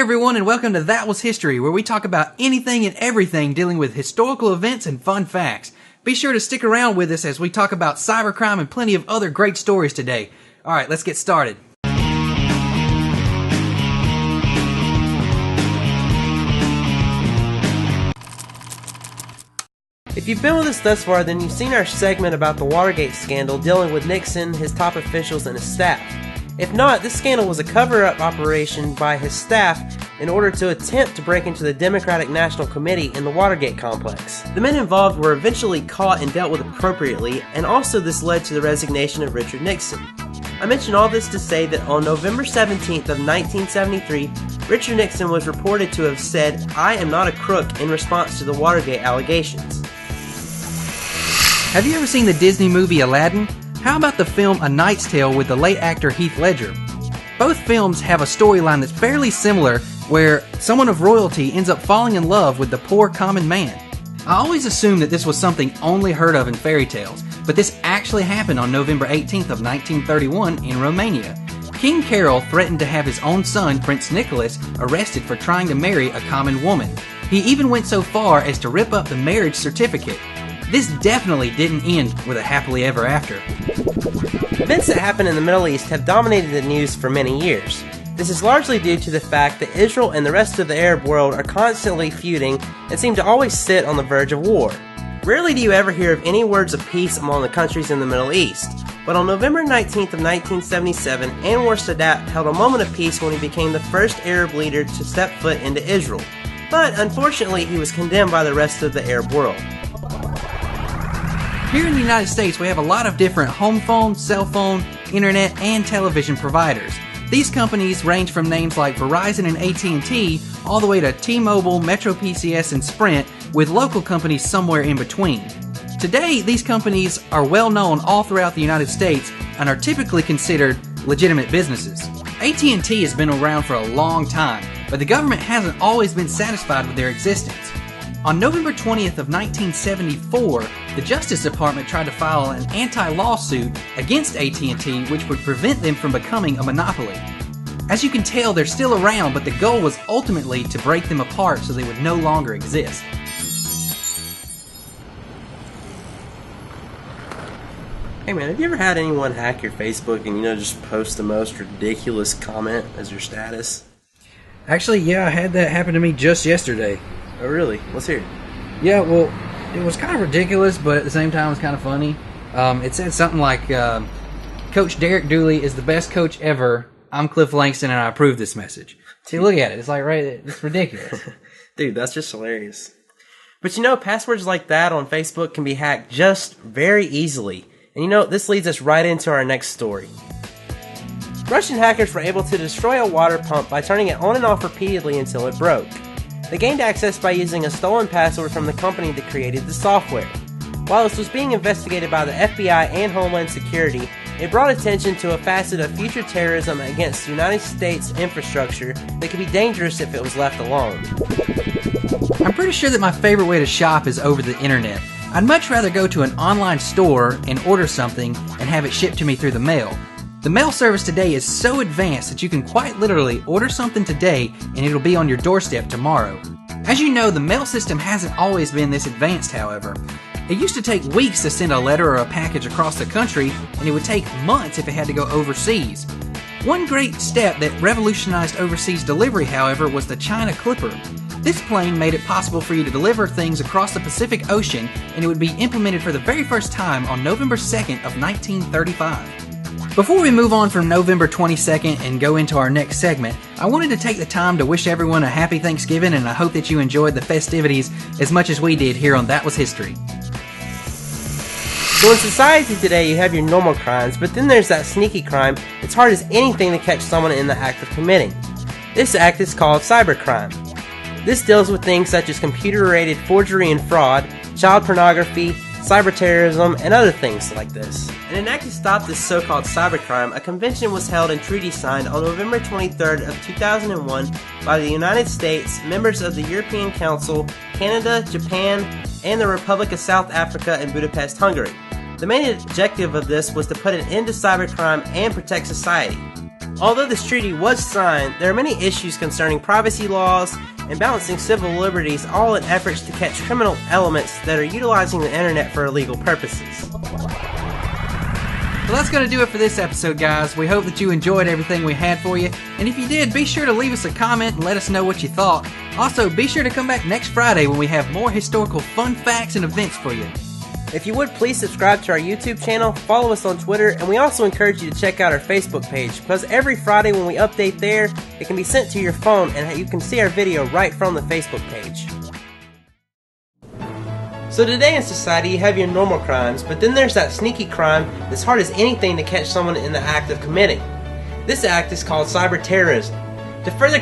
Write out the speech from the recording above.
everyone, and welcome to That Was History, where we talk about anything and everything dealing with historical events and fun facts. Be sure to stick around with us as we talk about cybercrime and plenty of other great stories today. Alright, let's get started. If you've been with us thus far, then you've seen our segment about the Watergate Scandal dealing with Nixon, his top officials, and his staff. If not, this scandal was a cover-up operation by his staff in order to attempt to break into the Democratic National Committee in the Watergate complex. The men involved were eventually caught and dealt with appropriately, and also this led to the resignation of Richard Nixon. I mention all this to say that on November 17th of 1973, Richard Nixon was reported to have said, "I am not a crook," in response to the Watergate allegations. Have you ever seen the Disney movie Aladdin? How about the film A Knight's Tale with the late actor Heath Ledger? Both films have a storyline that's fairly similar, where someone of royalty ends up falling in love with the poor common man. I always assumed that this was something only heard of in fairy tales, but this actually happened on November 18th of 1931 in Romania. King Carol threatened to have his own son, Prince Nicholas, arrested for trying to marry a common woman. He even went so far as to rip up the marriage certificate. This definitely didn't end with a happily ever after. Events that happen in the Middle East have dominated the news for many years. This is largely due to the fact that Israel and the rest of the Arab world are constantly feuding and seem to always sit on the verge of war. Rarely do you ever hear of any words of peace among the countries in the Middle East, but on November 19th of 1977, Anwar Sadat held a moment of peace when he became the first Arab leader to step foot into Israel. But unfortunately, he was condemned by the rest of the Arab world. Here in the United States, we have a lot of different home phone, cell phone, internet, and television providers. These companies range from names like Verizon and AT&T all the way to T-Mobile, Metro PCS, and Sprint, with local companies somewhere in between. Today, these companies are well known all throughout the United States and are typically considered legitimate businesses. AT&T has been around for a long time, but the government hasn't always been satisfied with their existence. On November 20th of 1974, the Justice Department tried to file an anti-lawsuit against AT&T, which would prevent them from becoming a monopoly. As you can tell, they're still around, but the goal was ultimately to break them apart so they would no longer exist. Hey man, have you ever had anyone hack your Facebook and just post the most ridiculous comment as your status? Actually, yeah, I had that happen to me just yesterday. Oh really? Let's hear it. Yeah, well, it was kind of ridiculous, but at the same time it was kind of funny. It said something like, Coach Derek Dooley is the best coach ever. I'm Cliff Langston and I approve this message. See, look at it. It's like, right, it's ridiculous. Dude, that's just hilarious. But passwords like that on Facebook can be hacked just very easily. And this leads us right into our next story. Russian hackers were able to destroy a water pump by turning it on and off repeatedly until it broke. They gained access by using a stolen password from the company that created the software. While this was being investigated by the FBI and Homeland Security, it brought attention to a facet of future terrorism against the United States infrastructure that could be dangerous if it was left alone. I'm pretty sure that my favorite way to shop is over the internet. I'd much rather go to an online store and order something and have it shipped to me through the mail. The mail service today is so advanced that you can quite literally order something today and it'll be on your doorstep tomorrow. As you know, the mail system hasn't always been this advanced, however. It used to take weeks to send a letter or a package across the country, and it would take months if it had to go overseas. One great step that revolutionized overseas delivery, however, was the China Clipper. This plane made it possible for you to deliver things across the Pacific Ocean, and it would be implemented for the very first time on November 2nd of 1935. Before we move on from November 22nd and go into our next segment, I wanted to take the time to wish everyone a happy Thanksgiving, and I hope that you enjoyed the festivities as much as we did here on That Was History. So in society today, you have your normal crimes, but then there's that sneaky crime that's hard as anything to catch someone in the act of committing. This act is called cybercrime. This deals with things such as computer-related forgery and fraud, child pornography, cyber terrorism, and other things like this. In an act to stop this so-called cybercrime, a convention was held and treaty signed on November 23rd of 2001 by the United States, members of the European Council, Canada, Japan, and the Republic of South Africa and Budapest, Hungary. The main objective of this was to put an end to cybercrime and protect society. Although this treaty was signed, there are many issues concerning privacy laws and balancing civil liberties, all in efforts to catch criminal elements that are utilizing the internet for illegal purposes. Well, that's going to do it for this episode, guys. We hope that you enjoyed everything we had for you. And if you did, be sure to leave us a comment and let us know what you thought. Also, be sure to come back next Friday when we have more historical fun facts and events for you. If you would, please subscribe to our YouTube channel, follow us on Twitter, and we also encourage you to check out our Facebook page, because every Friday when we update there, it can be sent to your phone and you can see our video right from the Facebook page. So today in society you have your normal crimes, but then there's that sneaky crime that's hard as anything to catch someone in the act of committing. This act is called cyber terrorism. To further